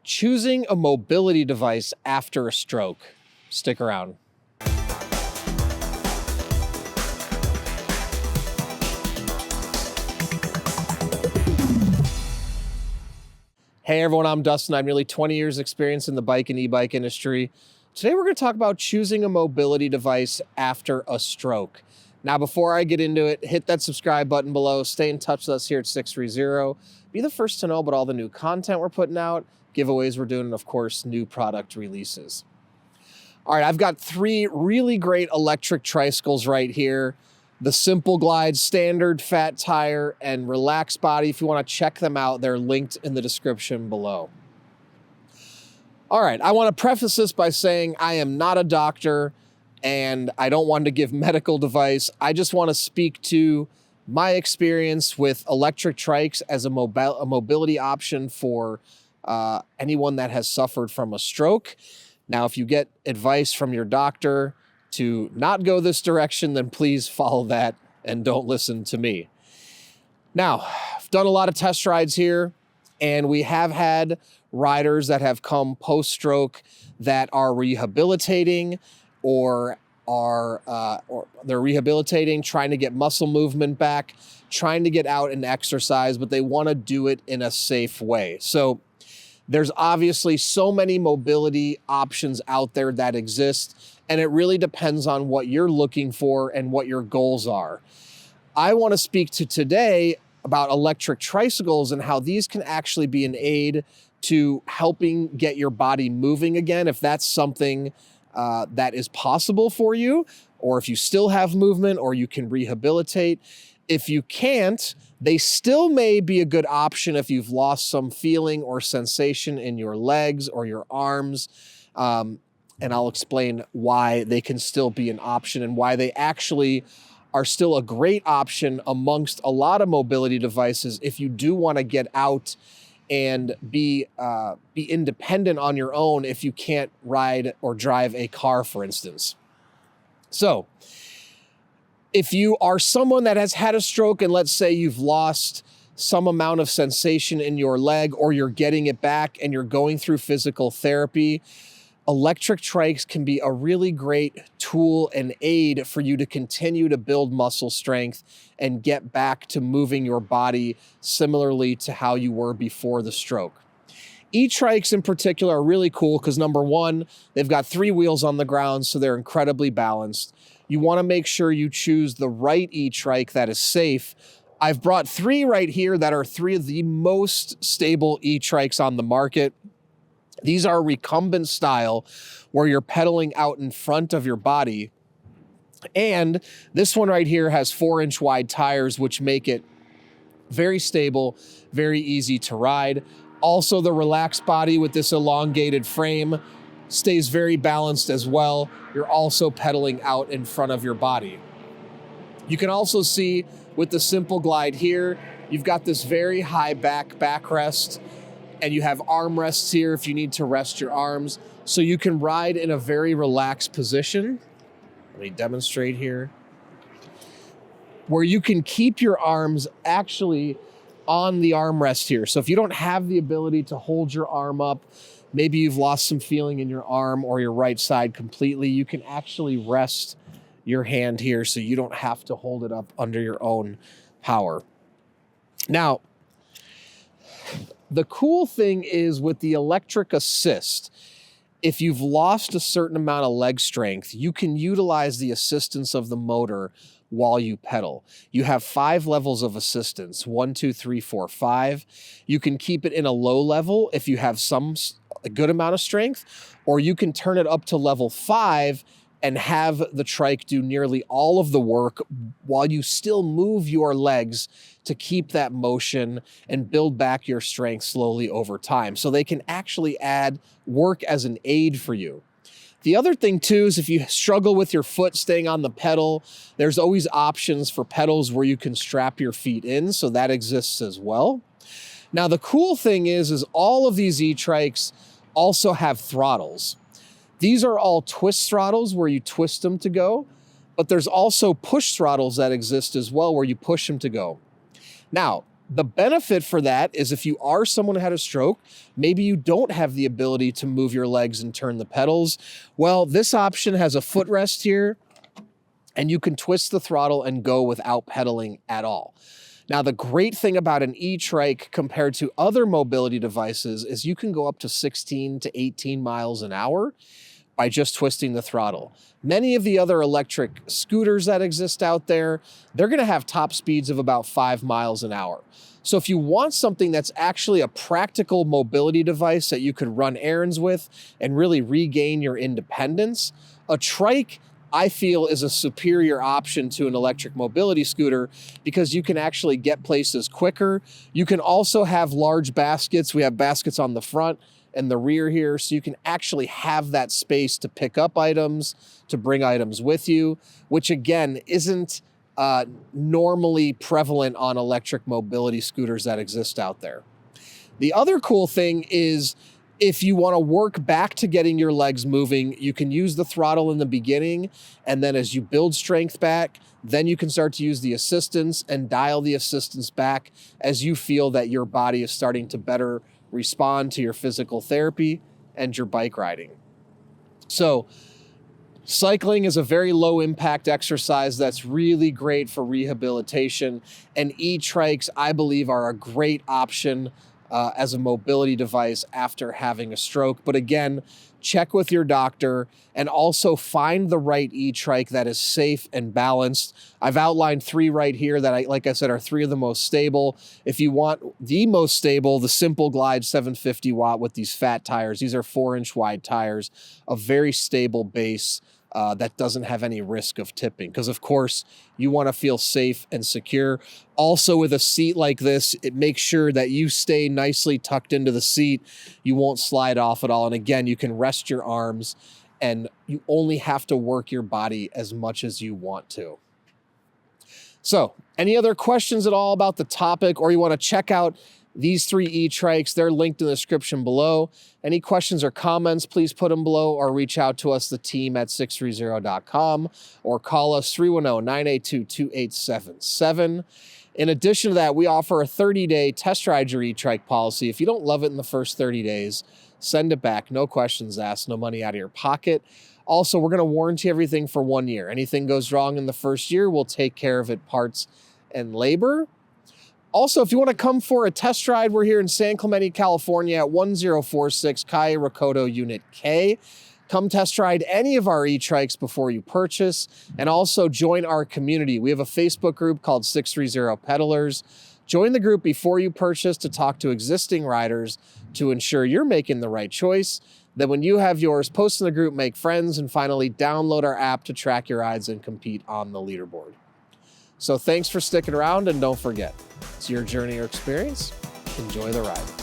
choosing a mobility device after a stroke. Stick around. Hey everyone, I'm Dustin. I have nearly 20 years experience in the bike and e-bike industry. Today we're going to talk about choosing a mobility device after a stroke. Now before I get into it, hit that subscribe button below, stay in touch with us here at 630. Be the first to know about all the new content we're putting out, giveaways we're doing, and of course, new product releases. All right, I've got 3 really great electric tricycles right here. The Simple Glide, Standard, Fat Tire, and Relaxed Body. If you want to check them out, they're linked in the description below. All right, I want to preface this by saying I am not a doctor and I don't want to give medical advice. I just want to speak to my experience with electric trikes as a mobility option for anyone that has suffered from a stroke. Now, if you get advice from your doctor to not go this direction, then please follow that and don't listen to me. Now, I've done a lot of test rides here, and we have had riders that have come post-stroke that are rehabilitating or they're rehabilitating, trying to get muscle movement back, trying to get out and exercise, but they want to do it in a safe way. So there's obviously so many mobility options out there that exist, and it really depends on what you're looking for and what your goals are. I want to speak to today about electric tricycles and how these can actually be an aid to helping get your body moving again, if that's something that is possible for you, or if you still have movement or you can rehabilitate. If you can't, they still may be a good option if you've lost some feeling or sensation in your legs or your arms. And I'll explain why they can still be an option and why they actually are still a great option amongst a lot of mobility devices if you do want to get out and be independent on your own if you can't ride or drive a car, for instance. So if you are someone that has had a stroke and let's say you've lost some amount of sensation in your leg or you're getting it back and you're going through physical therapy, electric trikes can be a really great tool and aid for you to continue to build muscle strength and get back to moving your body similarly to how you were before the stroke. E-trikes in particular are really cool because number one, they've got 3 wheels on the ground, so they're incredibly balanced. You want to make sure you choose the right e-trike that is safe. I've brought 3 right here that are 3 of the most stable e-trikes on the market. These are recumbent style where you're pedaling out in front of your body. And this one right here has 4-inch wide tires, which make it very stable, very easy to ride. Also, the Relaxed Body with this elongated frame stays very balanced as well. You're also pedaling out in front of your body. You can also see with the Simple Glide here, you've got this very high backrest, and you have armrests here if you need to rest your arms. So you can ride in a very relaxed position. Let me demonstrate here. Where you can keep your arms actually on the armrest here. So if you don't have the ability to hold your arm up, maybe you've lost some feeling in your arm or your right side completely, you can actually rest your hand here so you don't have to hold it up under your own power. Now, the cool thing is with the electric assist, if you've lost a certain amount of leg strength, you can utilize the assistance of the motor while you pedal. You have 5 levels of assistance, 1, 2, 3, 4, 5. You can keep it in a low level if you have a good amount of strength, or you can turn it up to level 5 and have the trike do nearly all of the work while you still move your legs to keep that motion and build back your strength slowly over time. So they can actually work as an aid for you. The other thing too is if you struggle with your foot staying on the pedal, there's always options for pedals where you can strap your feet in, so that exists as well. Now the cool thing is all of these e-trikes also have throttles. These are all twist throttles where you twist them to go, but there's also push throttles that exist as well where you push them to go. Now, The benefit for that is if you are someone who had a stroke, maybe you don't have the ability to move your legs and turn the pedals. Well, this option has a footrest here, and you can twist the throttle and go without pedaling at all. Now, the great thing about an e-trike compared to other mobility devices is you can go up to 16 to 18 miles an hour by just twisting the throttle. Many of the other electric scooters that exist out there, they're gonna have top speeds of about 5 miles an hour. So if you want something that's actually a practical mobility device that you could run errands with and really regain your independence, a trike, I feel, is a superior option to an electric mobility scooter because you can actually get places quicker. You can also have large baskets. We have baskets on the front and the rear here, so you can actually have that space to pick up items, to bring items with you, which again isn't normally prevalent on electric mobility scooters that exist out there. The other cool thing is if you want to work back to getting your legs moving, you can use the throttle in the beginning, and then as you build strength back, then you can start to use the assistance and dial the assistance back as you feel that your body is starting to better respond to your physical therapy and your bike riding. So cycling is a very low impact exercise that's really great for rehabilitation, and e-trikes, I believe, are a great option as a mobility device after having a stroke. But again, check with your doctor and also find the right e-trike that is safe and balanced. I've outlined 3 right here that, like I said, are 3 of the most stable. If you want the most stable, the Simple Glide 750 watt with these fat tires. These are 4-inch wide tires, a very stable base that doesn't have any risk of tipping, because of course you want to feel safe and secure. Also, with a seat like this, it makes sure that you stay nicely tucked into the seat. You won't slide off at all. And again, you can rest your arms and you only have to work your body as much as you want to. So, any other questions at all about the topic, or you want to check out these 3 e-trikes, they're linked in the description below. Any questions or comments, please put them below or reach out to us, the team at sixthreezero.com, or call us 310-982-2877. In addition to that, we offer a 30-day test ride your e-trike policy. If you don't love it in the first 30 days, send it back. No questions asked, no money out of your pocket. Also, we're going to warranty everything for 1 year. Anything goes wrong in the first year, we'll take care of it, parts and labor. Also, if you want to come for a test ride, we're here in San Clemente, California at 1046 Calle Recodo Unit K. Come test ride any of our e-trikes before you purchase, and also join our community. We have a Facebook group called 630 Pedalers. Join the group before you purchase to talk to existing riders to ensure you're making the right choice. Then when you have yours, post in the group, make friends, and finally download our app to track your rides and compete on the leaderboard. So thanks for sticking around, and don't forget, it's your journey or experience. Enjoy the ride.